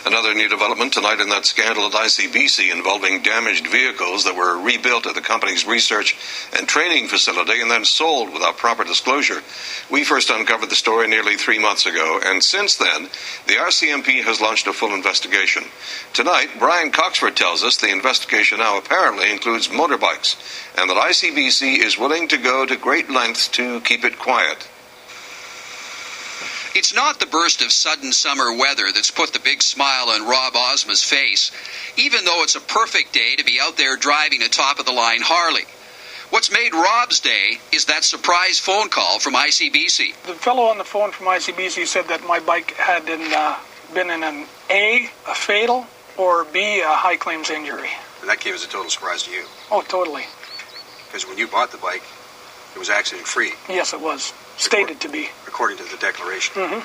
Another new development tonight in that scandal at ICBC involving damaged vehicles that were rebuilt at the company's research and training facility and then sold without proper disclosure. We first uncovered the story nearly 3 months ago, and since then, the RCMP has launched a full investigation. Tonight, Brian Coxford tells us the investigation now apparently includes motorbikes, and that ICBC is willing to go to great lengths to keep it quiet. It's not the burst of sudden summer weather that's put the big smile on Rob Ozma's face, even though it's a perfect day to be out there driving a top-of-the-line Harley. What's made Rob's day is that surprise phone call from ICBC. The fellow on the phone from ICBC said that my bike had been in an A, a fatal, or B, a high claims injury. And that came as a total surprise to you? Oh, totally. Because when you bought the bike, it was accident-free. Yes, it was. Stated to be. According to the declaration. Mm-hmm.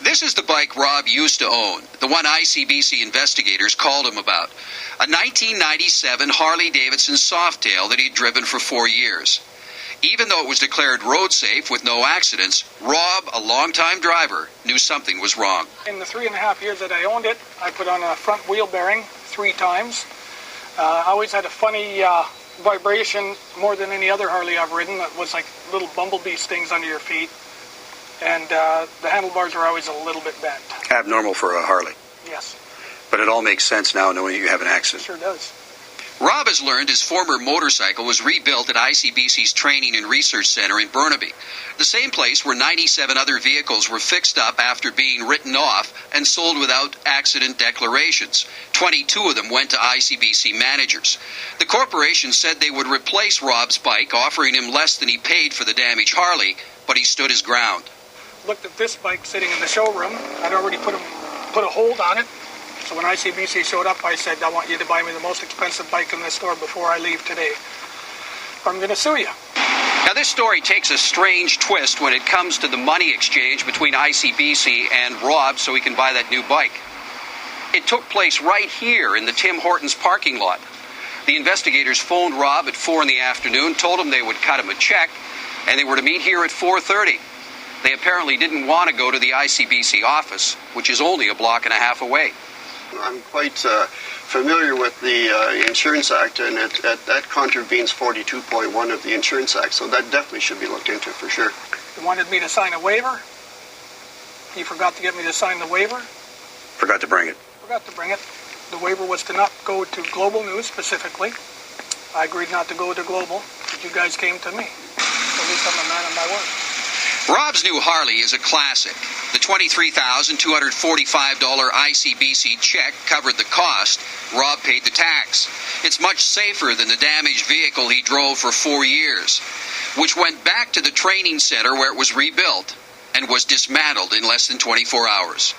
This is the bike Rob used to own, the one ICBC investigators called him about. A 1997 Harley Davidson Softail that he'd driven for 4 years. Even though it was declared road safe with no accidents, Rob, a longtime driver, knew something was wrong. In the 3.5 years that I owned it, I put on a front wheel bearing 3 times. I always had a funny vibration more than any other Harley I've ridden. It was like little bumblebee stings under your feet. And the handlebars were always a little bit bent. Abnormal for a Harley. Yes. But it all makes sense now knowing you have an accident. It sure does. Rob has learned his former motorcycle was rebuilt at ICBC's Training and Research Center in Burnaby, the same place where 97 other vehicles were fixed up after being written off and sold without accident declarations. 22 of them went to ICBC managers. The corporation said they would replace Rob's bike, offering him less than he paid for the damaged Harley, but he stood his ground. Looked at this bike sitting in the showroom. I'd already put a hold on it. So when ICBC showed up, I said, I want you to buy me the most expensive bike in this store before I leave today, or I'm going to sue you. Now, this story takes a strange twist when it comes to the money exchange between ICBC and Rob so he can buy that new bike. It took place right here in the Tim Hortons parking lot. The investigators phoned Rob at 4 in the afternoon, told him they would cut him a check, and they were to meet here at 4:30. They apparently didn't want to go to the ICBC office, which is only a block and a half away. I'm quite familiar with the Insurance Act, and that contravenes 42.1 of the Insurance Act, so that definitely should be looked into for sure. He wanted me to sign a waiver. He forgot to get me to sign the waiver. Forgot to bring it. Forgot to bring it. The waiver was to not go to Global News specifically. I agreed not to go to Global, but you guys came to me. So at least I'm a man of my word. Rob's new Harley is a classic. The $23,245 ICBC check covered the cost. Rob paid the tax. It's much safer than the damaged vehicle he drove for 4 years, which went back to the training center where it was rebuilt and was dismantled in less than 24 hours.